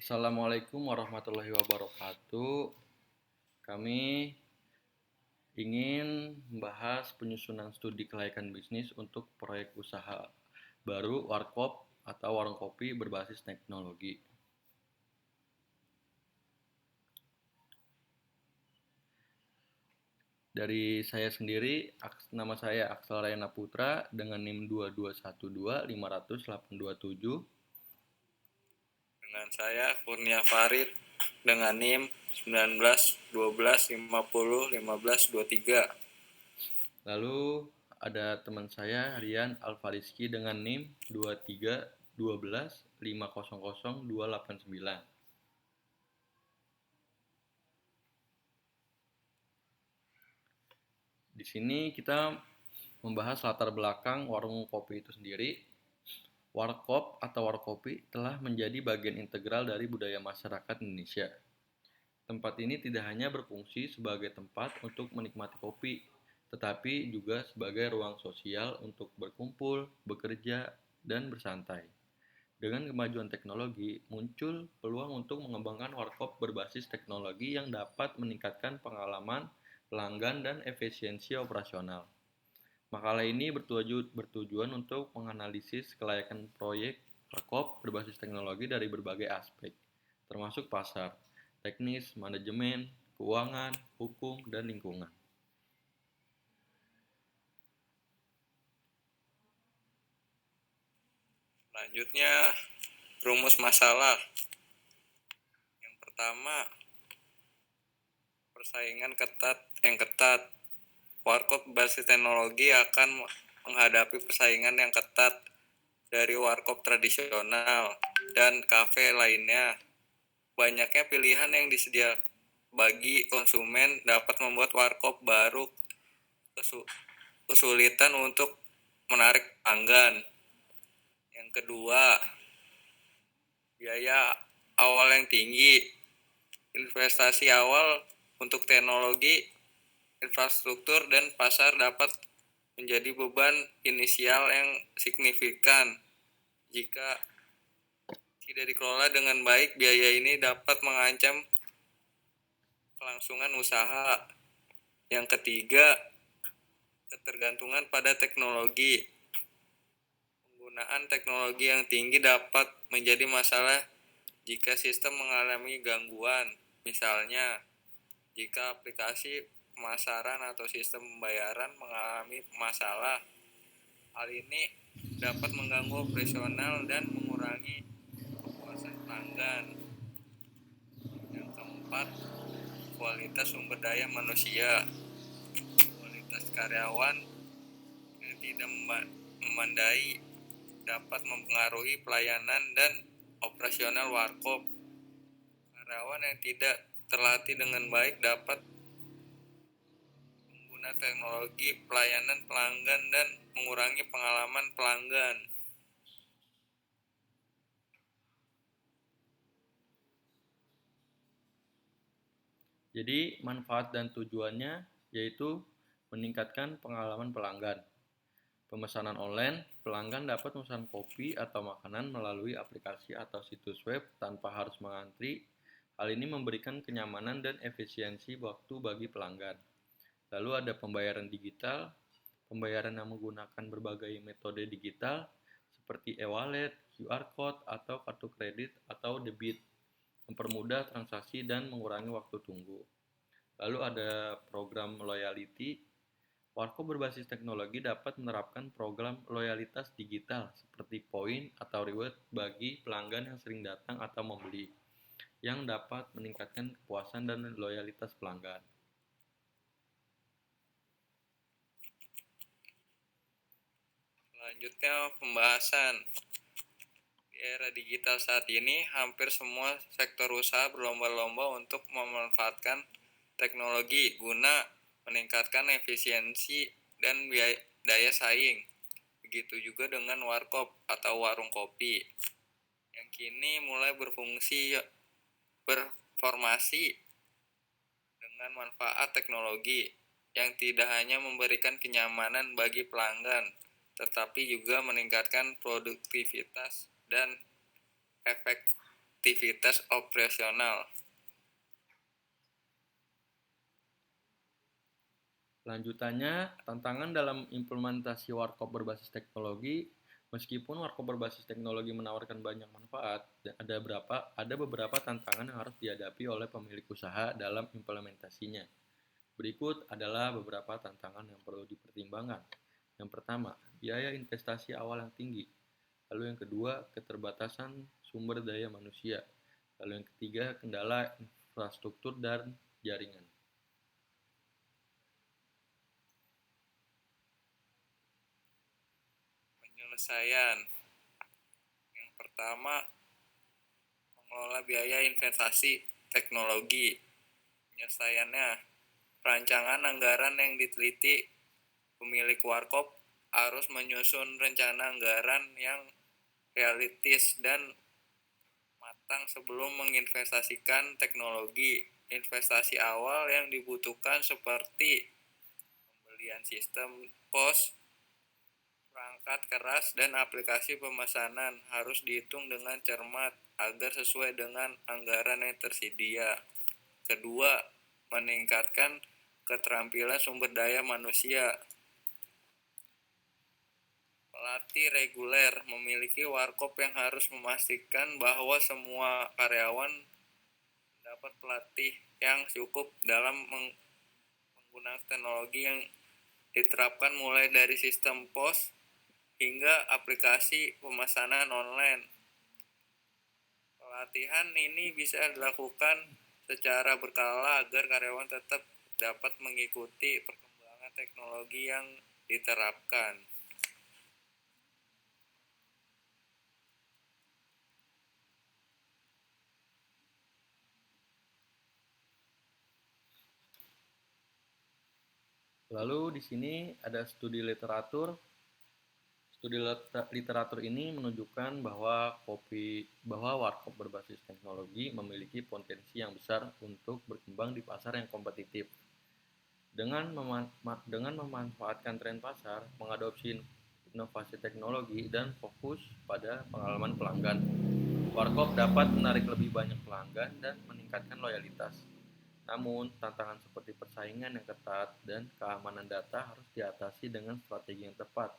Assalamualaikum warahmatullahi wabarakatuh. Kami ingin membahas penyusunan studi kelayakan bisnis untuk proyek usaha baru Warkop atau warung kopi berbasis teknologi. Dari saya sendiri, nama saya Aksel Rayana Putra dengan NIM 221250087. Dengan saya Kurnia Farid dengan NIM 19 12 15 1523. Lalu ada teman saya Rian Alfariski dengan NIM 23 12 500 289. Di sini kita membahas latar belakang warung kopi itu sendiri. Warkop atau warkopi telah menjadi bagian integral dari budaya masyarakat Indonesia. Tempat ini tidak hanya berfungsi sebagai tempat untuk menikmati kopi, tetapi juga sebagai ruang sosial untuk berkumpul, bekerja, dan bersantai. Dengan kemajuan teknologi, muncul peluang untuk mengembangkan warkop berbasis teknologi yang dapat meningkatkan pengalaman pelanggan dan efisiensi operasional. Makalah ini bertujuan untuk menganalisis kelayakan proyek warkop berbasis teknologi dari berbagai aspek, termasuk pasar, teknis, manajemen, keuangan, hukum, dan lingkungan. Selanjutnya, rumus masalah. Yang pertama, persaingan yang ketat. Warkop berbasis teknologi akan menghadapi persaingan yang ketat dari warkop tradisional dan kafe lainnya. Banyaknya pilihan yang disediakan bagi konsumen dapat membuat warkop baru kesulitan untuk menarik pelanggan. Yang kedua, biaya awal yang tinggi. Investasi awal untuk teknologi, infrastruktur, dan pasar dapat menjadi beban inisial yang signifikan. Jika tidak dikelola dengan baik, biaya ini dapat mengancam kelangsungan usaha. Yang ketiga, ketergantungan pada teknologi. Penggunaan teknologi yang tinggi dapat menjadi masalah jika sistem mengalami gangguan. Misalnya, jika aplikasi pemasaran atau sistem pembayaran mengalami masalah, hal ini dapat mengganggu operasional dan mengurangi kepuasan pelanggan. Yang keempat, kualitas sumber daya manusia. Kualitas karyawan yang tidak memadai dapat mempengaruhi pelayanan dan operasional warkop. Karyawan yang tidak terlatih dengan baik dapat menggunakan teknologi pelayanan pelanggan dan mengurangi pengalaman pelanggan. Jadi, manfaat dan tujuannya yaitu meningkatkan pengalaman pelanggan. Pemesanan online, pelanggan dapat memesan kopi atau makanan melalui aplikasi atau situs web tanpa harus mengantri. Hal ini memberikan kenyamanan dan efisiensi waktu bagi pelanggan. Lalu ada pembayaran digital, pembayaran yang menggunakan berbagai metode digital seperti e-wallet, QR code, atau kartu kredit atau debit, mempermudah transaksi dan mengurangi waktu tunggu. Lalu ada program loyalty. Warkop berbasis teknologi dapat menerapkan program loyalitas digital seperti poin atau reward bagi pelanggan yang sering datang atau membeli, yang dapat meningkatkan kepuasan dan loyalitas pelanggan. Selanjutnya, pembahasan. Di era digital saat ini, hampir semua sektor usaha berlomba-lomba untuk memanfaatkan teknologi guna meningkatkan efisiensi dan daya saing. Begitu juga dengan warkop atau warung kopi yang kini mulai berformasi dengan manfaat teknologi yang tidak hanya memberikan kenyamanan bagi pelanggan, tetapi juga meningkatkan produktivitas dan efektivitas aktivitas operasional. Lanjutannya, tantangan dalam implementasi warkop berbasis teknologi. Meskipun warkop berbasis teknologi menawarkan banyak manfaat, ada beberapa tantangan yang harus dihadapi oleh pemilik usaha dalam implementasinya. Berikut adalah beberapa tantangan yang perlu dipertimbangkan. Yang pertama, biaya investasi awal yang tinggi. Lalu yang kedua, keterbatasan sumber daya manusia. Lalu yang ketiga, kendala infrastruktur dan jaringan. Penyelesaian. Yang pertama, mengelola biaya investasi teknologi. Penyelesaiannya, perancangan anggaran yang diteliti. Pemilik warkop harus menyusun rencana anggaran yang realistis dan matang sebelum menginvestasikan teknologi. Investasi awal yang dibutuhkan seperti pembelian sistem pos, perangkat keras, dan aplikasi pemesanan harus dihitung dengan cermat agar sesuai dengan anggaran yang tersedia. Kedua, meningkatkan keterampilan sumber daya manusia. Pelatih reguler memiliki warkop yang harus memastikan bahwa semua karyawan dapat pelatih yang cukup dalam menggunakan teknologi yang diterapkan mulai dari sistem pos hingga aplikasi pemesanan online. Pelatihan ini bisa dilakukan secara berkala agar karyawan tetap dapat mengikuti perkembangan teknologi yang diterapkan. Lalu di sini ada studi literatur. Studi literatur ini menunjukkan bahwa warkop berbasis teknologi memiliki potensi yang besar untuk berkembang di pasar yang kompetitif. Dengan memanfaatkan tren pasar, mengadopsi inovasi teknologi, dan fokus pada pengalaman pelanggan, warkop dapat menarik lebih banyak pelanggan dan meningkatkan loyalitas. Namun, tantangan seperti persaingan yang ketat dan keamanan data harus diatasi dengan strategi yang tepat.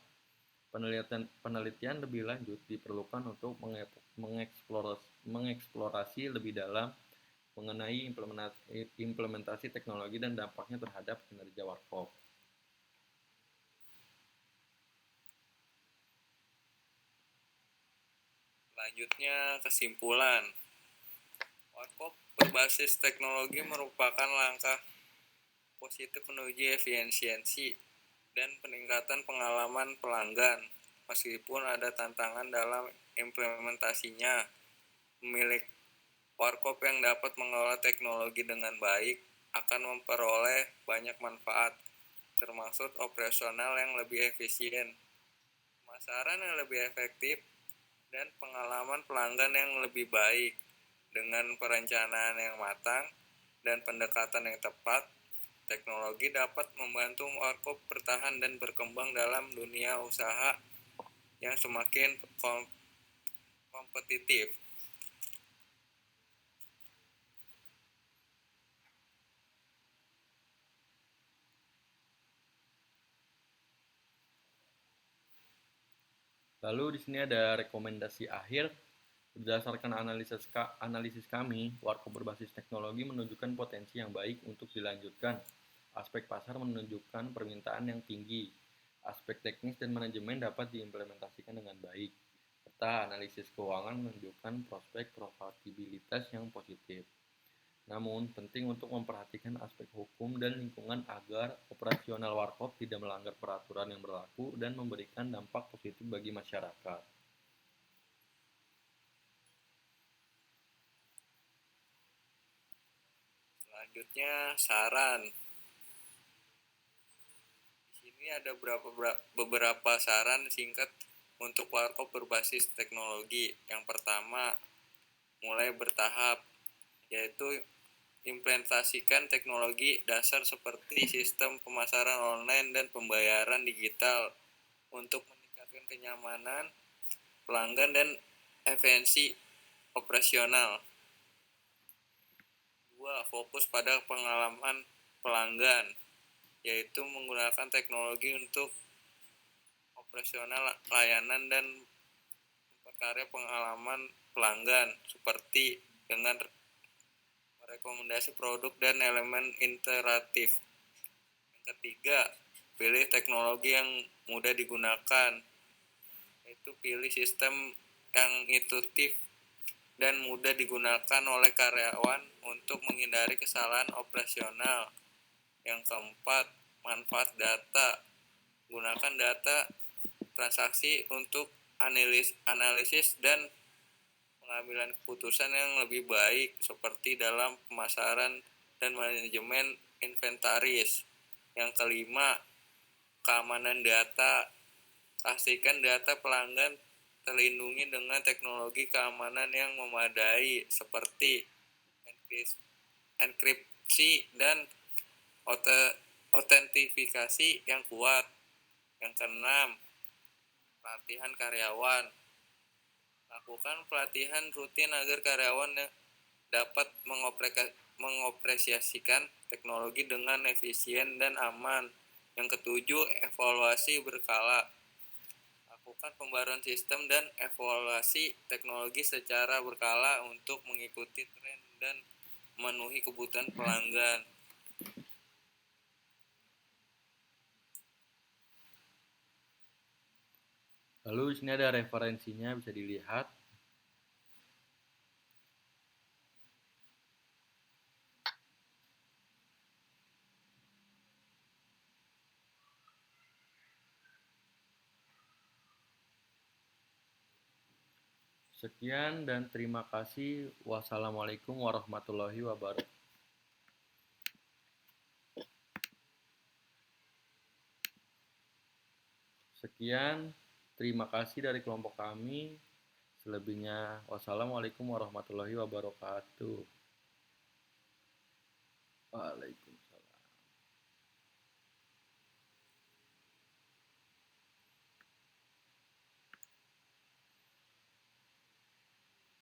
Penelitian lebih lanjut diperlukan untuk mengeksplorasi lebih dalam mengenai implementasi teknologi dan dampaknya terhadap kinerja warkop. Selanjutnya, kesimpulan. Warkop berbasis teknologi merupakan langkah positif menuju efisiensi dan peningkatan pengalaman pelanggan. Meskipun ada tantangan dalam implementasinya, pemilik warkop yang dapat mengelola teknologi dengan baik akan memperoleh banyak manfaat, termasuk operasional yang lebih efisien, pemasaran yang lebih efektif, dan pengalaman pelanggan yang lebih baik. Dengan perencanaan yang matang dan pendekatan yang tepat, teknologi dapat membantu warkop bertahan dan berkembang dalam dunia usaha yang semakin kompetitif. Lalu di sini ada rekomendasi akhir. Berdasarkan analisis kami, warkop berbasis teknologi menunjukkan potensi yang baik untuk dilanjutkan. Aspek pasar menunjukkan permintaan yang tinggi. Aspek teknis dan manajemen dapat diimplementasikan dengan baik. Serta analisis keuangan menunjukkan prospek profitabilitas yang positif. Namun, penting untuk memperhatikan aspek hukum dan lingkungan agar operasional warkop tidak melanggar peraturan yang berlaku dan memberikan dampak positif bagi masyarakat. Selanjutnya, saran. Di sini ada beberapa saran singkat untuk warkop berbasis teknologi. Yang pertama, mulai bertahap, yaitu implementasikan teknologi dasar seperti sistem pemasaran online dan pembayaran digital untuk meningkatkan kenyamanan pelanggan dan efisiensi operasional. 2. Fokus pada pengalaman pelanggan, yaitu menggunakan teknologi untuk operasional layanan dan memperkaya pengalaman pelanggan seperti dengan merekomendasi produk dan elemen interaktif. Yang ketiga, pilih teknologi yang mudah digunakan, yaitu pilih sistem yang intuitif dan mudah digunakan oleh karyawan untuk menghindari kesalahan operasional. Yang keempat, manfaat data. Gunakan data transaksi untuk analisis dan pengambilan keputusan yang lebih baik seperti dalam pemasaran dan manajemen inventaris. Yang kelima, keamanan data. Pastikan data pelanggan terlindungi dengan teknologi keamanan yang memadai seperti enkripsi dan autentifikasi yang kuat. Yang keenam, pelatihan karyawan. Lakukan pelatihan rutin agar karyawan dapat mengoperasikan teknologi dengan efisien dan aman. Yang ketujuh, evaluasi berkala. Lakukan pembaruan sistem dan evaluasi teknologi secara berkala untuk mengikuti tren dan memenuhi kebutuhan pelanggan. Lalu di sini ada referensinya, bisa dilihat. Sekian dan terima kasih. Wassalamualaikum warahmatullahi wabarakatuh. Sekian, terima kasih dari kelompok kami. Selebihnya, wassalamualaikum warahmatullahi wabarakatuh. Waalaikumsalam.